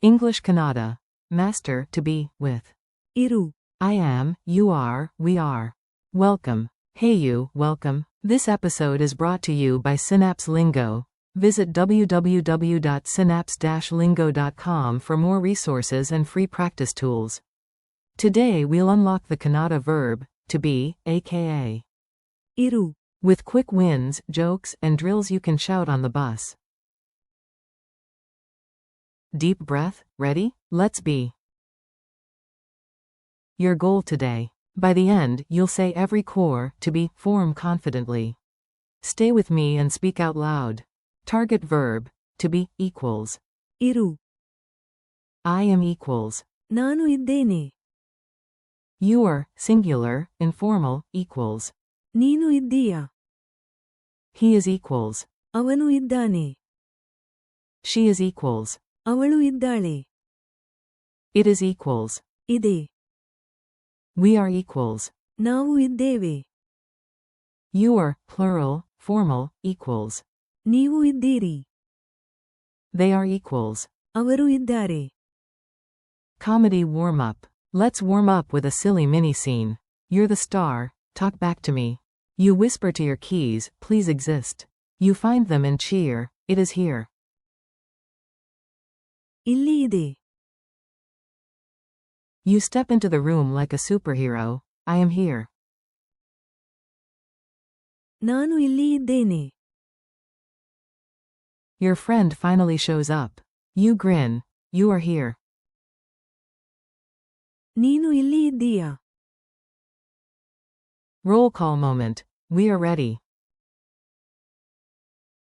English Kannada. Master, to be, with. Iru. I am, you are, we are. Welcome. Hey you, welcome. This episode is brought to you by Synapse Lingo. Visit www.synapse-lingo.com for more resources and free practice tools. Today we'll unlock the Kannada verb, to be, aka. Iru. With quick wins, jokes, and drills you can shout on the bus. Deep breath, ready? Let's be. Your goal today. By the end, you'll say every core, to be, form confidently. Stay with me and speak out loud. Target verb, to be, equals. Iru. I am equals. Nanu iddene. You're, singular, informal, equals. Neenu iddiya. He is equals. Avanu iddane. She is equals. Avalu iddale. It is equals. Ide. We are equals. Navu iddeve. You're, plural, formal, equals. Neevu iddiri. They are equals. Avaru iddare. Comedy warm-up. Let's warm up with a silly mini-scene. You're the star, talk back to me. You whisper to your keys, please exist. You find them and cheer, it is here. Illi ide. You step into the room like a superhero, I am here. Nanu illi iddene. Your friend finally shows up. You grin, you are here. Neenu illi iddiya. Roll call moment, we are ready.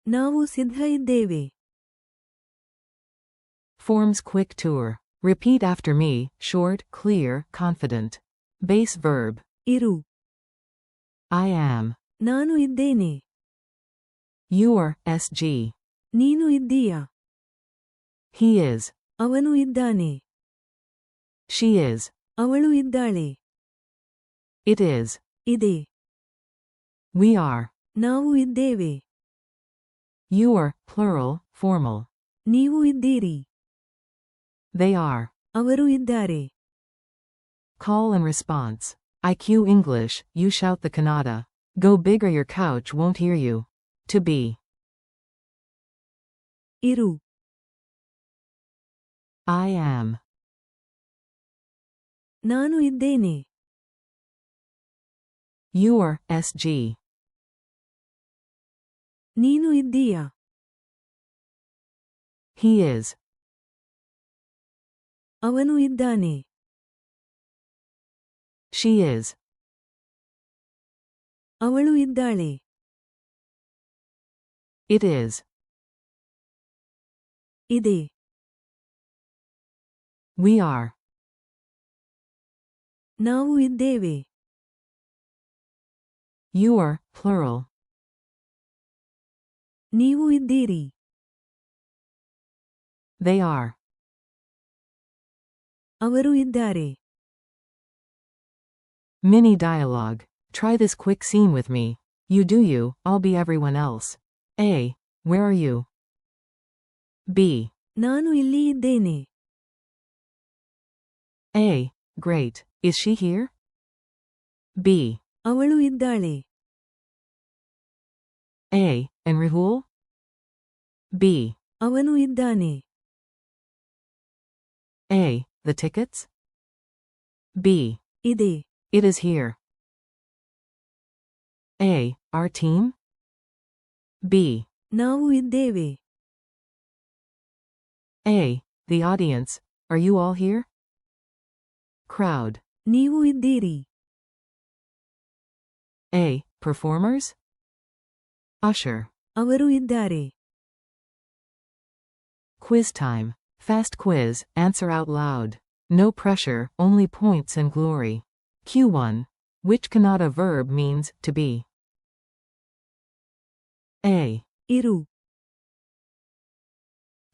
Navu siddha iddeve. Forms quick tour. Repeat after me, short, clear, confident. Base verb. Iru. I am. Nanu iddene. You're, SG. Neenu iddiya. He is. Avanu iddane. She is. Avalu iddale. It is. Ide. We are. Navu iddeve. You're, plural, formal. Neevu iddiri. They are. Avaru iddare. Call and response. I cue English, you shout the Kannada. Go big or your couch won't hear you. To be. Iru. I am. Nanu iddene. You're, SG. Neenu iddiya. He is. Avanu iddane. She is. Avalu iddale. It is. Ide. We are. Navu iddeve. You're, plural. Neevu iddiri. They are. Avaru iddare. Mini dialogue. Try this quick scene with me. You do you, I'll be everyone else. A. Where are you? B. Nanu illi iddene. A. Great. Is she here? B. Avalu iddale. A. And Rahul? B. Avanu iddane. A. The tickets? B. Ide. It is here. A. Our team? B. Navu iddeve. A. The audience. Are you all here? Crowd. Neevu iddiri. A. Performers? Usher. Avaru iddare. Quiz time. Fast quiz, answer out loud. No pressure, only points and glory. Q1. Which Kannada verb means, to be? A. Iru.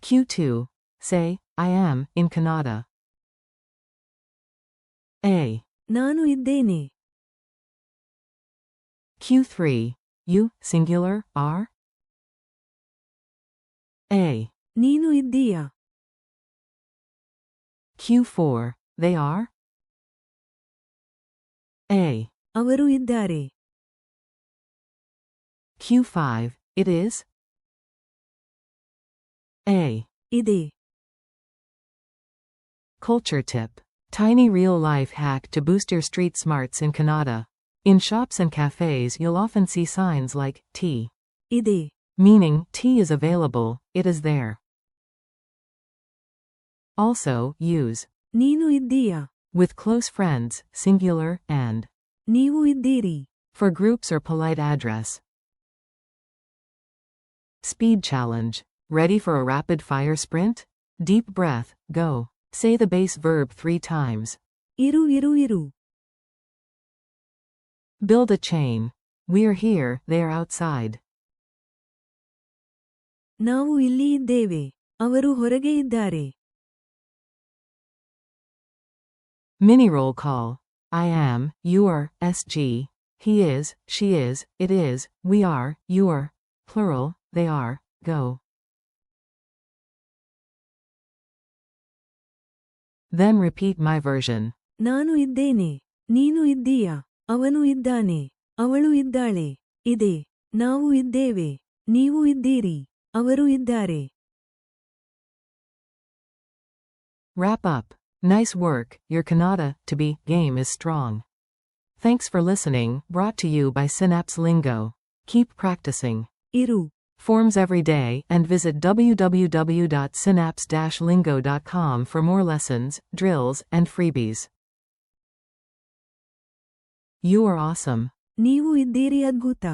Q2. Say, I am, in Kannada. A. Nanu iddene. Q3. You, singular, are? A. Neenu iddiya. Q4, they are? A. ಅವರು ಇದ್ದಾರೆ. Q5, it is? A. ಇದೆ. Culture tip. Tiny real-life hack to boost your street smarts in Kannada. In shops and cafes you'll often see signs like, tea. ಇದೆ. Meaning, tea is available, it is there. Also, use ನೀನು ಇದ್ದೀಯಾ. with close friends, singular, and ನೀವು ಇದ್ದೀರಿ. for groups or polite address. Speed challenge. Ready for a rapid-fire sprint? Deep breath, go. Say the base verb 3 times. ಇರು ಇರು ಇರು. Build a chain. We're here, they're outside. ನಾವು ಇಲ್ಲಿ ಇದ್ದೇವೆ. ಅವರು ಹೊರಗೆ ಇದ್ದಾರೆ. Mini roll call. I am, you are, SG. He is, she is, it is, we are, you are. Plural, they are, go. Then repeat my version. ನಾನು ಇದ್ದೇನೆ. ನೀನು ಇದ್ದೀಯಾ. ಅವನು ಇದ್ದಾನೆ. ಅವಳು ಇದ್ದಾಳೆ. ಇದೆ. ನಾವು ಇದ್ದೇವೆ. ನೀವು ಇದ್ದೀರಿ. ಅವರು ಇದ್ದಾರೆ. Wrap up. Nice work, your Kannada to be game is strong. Thanks for listening, brought to you by Synapse Lingo. Keep practicing. ಇರು. Forms every day, and visit www.synapse-lingo.com for more lessons, drills, and freebies. You are awesome. ನೀವು ಇದ್ದೀರಿ ಅದ್ಭುತ.